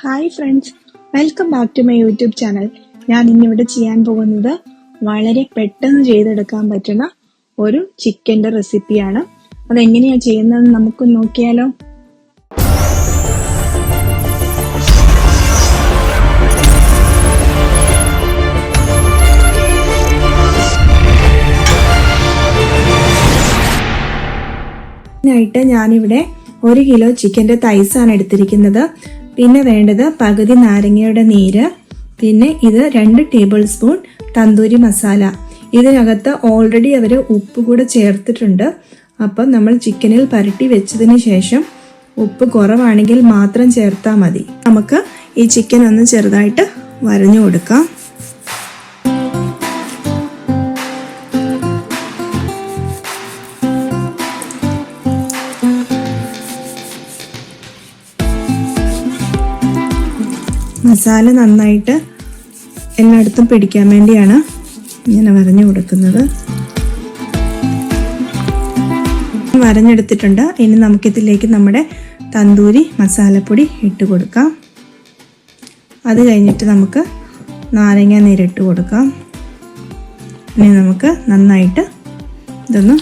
Hi friends, welcome back to my YouTube channel. ഞാൻ ഇന്നിവിടെ ചെയ്യാൻ പോകുന്നത് വളരെ പെട്ടെന്ന് ചെയ്തെടുക്കാൻ പറ്റുന്ന ഒരു ചിക്കൻ്റെ റെസിപ്പിയാണ്. അതെങ്ങനെയാണ് ചെയ്യുന്നത് നമുക്ക് നോക്കിയാലോ. ായിട്ട് ഞാനിവിടെ 1 കിലോ ചിക്കൻ്റെ തൈസാണ് എടുത്തിരിക്കുന്നത്. പിന്നെ വേണ്ടത് പകുതി നാരങ്ങയുടെ നീര്, പിന്നെ ഇത് 2 ടേബിൾ സ്പൂൺ തന്തൂരി മസാല. ഇതിനകത്ത് ഓൾറെഡി അവർ ഉപ്പ് കൂടെ ചേർത്തിട്ടുണ്ട്. അപ്പം നമ്മൾ ചിക്കനിൽ പുരട്ടി വെച്ചതിന് ശേഷം ഉപ്പ് കുറവാണെങ്കിൽ മാത്രം ചേർത്താൽ മതി. നമുക്ക് ഈ ചിക്കൻ ഒന്ന് ചെറുതായിട്ട് വരഞ്ഞു കൊടുക്കാം. മസാല നന്നായിട്ട് എല്ലായിടത്തും പിടിക്കാൻ വേണ്ടിയാണ് ഇങ്ങനെ വരഞ്ഞു കൊടുക്കുന്നത്. വരഞ്ഞെടുത്തിട്ടുണ്ട്. ഇനി നമുക്കിതിലേക്ക് നമ്മുടെ തന്തൂരി മസാലപ്പൊടി ഇട്ട് കൊടുക്കാം. അത് കഴിഞ്ഞിട്ട് നമുക്ക് നാരങ്ങ നീരിട്ട് കൊടുക്കാം. ഇനി നമുക്ക് നന്നായിട്ട് ഇതൊന്ന്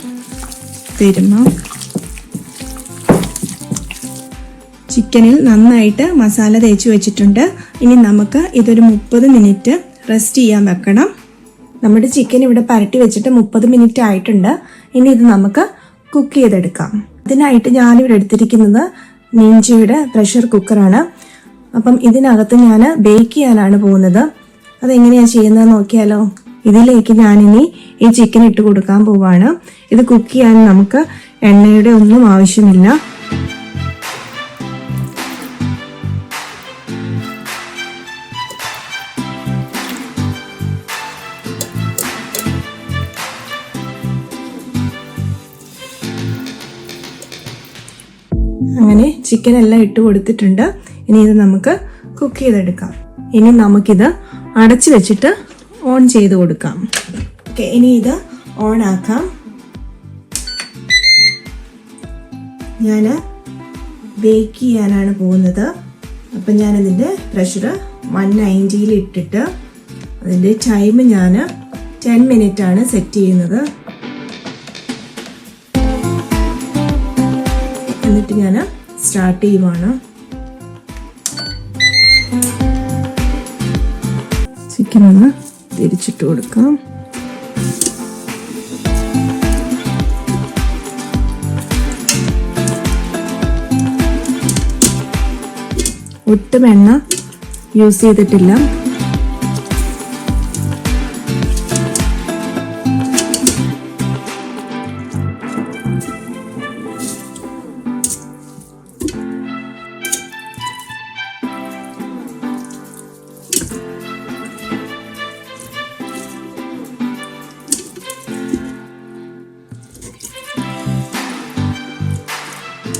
തിരുമ്മാം. ചിക്കനിൽ നന്നായിട്ട് മസാല തേച്ച് വെച്ചിട്ടുണ്ട്. ഇനി നമുക്ക് ഇതൊരു 30 മിനിറ്റ് റെസ്റ്റ് ചെയ്യാൻ വെക്കണം. നമ്മുടെ ചിക്കൻ ഇവിടെ പുരട്ടി വെച്ചിട്ട് 30 മിനിറ്റ് ആയിട്ടുണ്ട്. ഇനി ഇത് നമുക്ക് കുക്ക് ചെയ്തെടുക്കാം. അതിനായിട്ട് ഞാനിവിടെ എടുത്തിരിക്കുന്നത് നിഞ്ചയുടെ പ്രഷർ കുക്കറാണ്. അപ്പം ഇതിനകത്ത് ഞാൻ ബേക്ക് ചെയ്യാനാണ് പോകുന്നത്. അതെങ്ങനെയാണ് ചെയ്യുന്നത് നോക്കിയാലോ. ഇതിലേക്ക് ഞാനിനി ഈ ചിക്കൻ ഇട്ട് കൊടുക്കാൻ പോവാണ്. ഇത് കുക്ക് ചെയ്യാൻ നമുക്ക് എണ്ണയുടെ ഒന്നും ആവശ്യമില്ല. അങ്ങനെ ചിക്കൻ എല്ലാം ഇട്ട് കൊടുത്തിട്ടുണ്ട്. ഇനി ഇത് നമുക്ക് കുക്ക് ചെയ്തെടുക്കാം. ഇനി നമുക്കിത് അടച്ചു വെച്ചിട്ട് ഓൺ ചെയ്ത് കൊടുക്കാം. ഓക്കെ, ഇനി ഇത് ഓൺ ആക്കാം. ഞാൻ ബേക്ക് ചെയ്യാനാണ് പോകുന്നത്. അപ്പം ഞാനിതിൻ്റെ പ്രഷർ 190 ഇട്ടിട്ട് അതിൻ്റെ ടൈം ഞാൻ 10 മിനിറ്റാണ് സെറ്റ് ചെയ്യുന്നത്. എന്നിട്ട് ഞാൻ സ്റ്റാർട്ട് ചെയ്യുവാണ്. ചിക്കൻ ഒന്ന് തിരിച്ചിട്ട് കൊടുക്കാം. ഒട്ടും എണ്ണ യൂസ് ചെയ്തിട്ടില്ല.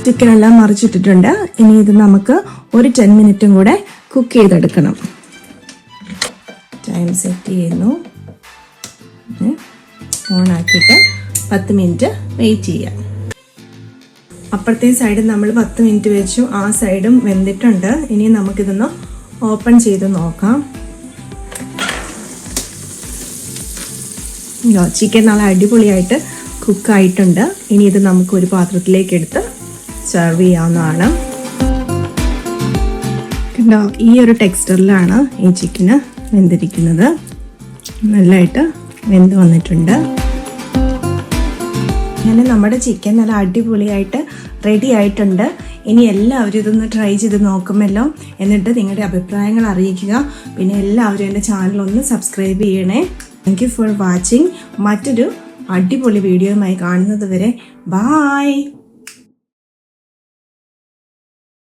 ചിക്കൻ എല്ലാം മറിച്ചിട്ടിട്ടുണ്ട്. ഇനി ഇത് നമുക്ക് ഒരു 10 മിനിറ്റും കൂടെ കുക്ക് ചെയ്തെടുക്കണം. ടൈം സെറ്റ് ചെയ്യുന്നു. ഓൺ ആക്കിയിട്ട് 10 മിനിറ്റ് വെയിറ്റ് ചെയ്യാം. അപ്പുറത്തെ സൈഡ് നമ്മൾ 10 മിനിറ്റ് വെച്ചു. ആ സൈഡും വെന്തിട്ടുണ്ട്. ഇനി നമുക്കിതൊന്ന് ഓപ്പൺ ചെയ്ത് നോക്കാം. ചിക്കൻ നല്ല അടിപൊളിയായിട്ട് കുക്കായിട്ടുണ്ട്. ഇനി ഇത് നമുക്ക് ഒരു പാത്രത്തിലേക്ക് എടുത്ത് സെർവ് ചെയ്യാവുന്നതാണ്. കണ്ടോ, ഈ ഒരു ടെക്സ്ചറിലാണ് ഈ ചിക്കന് വെന്തിരിക്കുന്നത്. നല്ലതായിട്ട് വെന്ത് വന്നിട്ടുണ്ട്. അങ്ങനെ നമ്മുടെ ചിക്കൻ നല്ല അടിപൊളിയായിട്ട് റെഡി ആയിട്ടുണ്ട്. ഇനി എല്ലാവരും ഇതൊന്ന് ട്രൈ ചെയ്ത് നോക്കുമല്ലോ. എന്നിട്ട് നിങ്ങളുടെ അഭിപ്രായങ്ങൾ അറിയിക്കുക. പിന്നെ എല്ലാവരും എൻ്റെ ചാനൽ ഒന്ന് സബ്സ്ക്രൈബ് ചെയ്യണേ. Thank you for watching. മറ്റൊരു അടിപൊളി വീഡിയോയുമായി കാണുന്നത് വരെ ബായ്.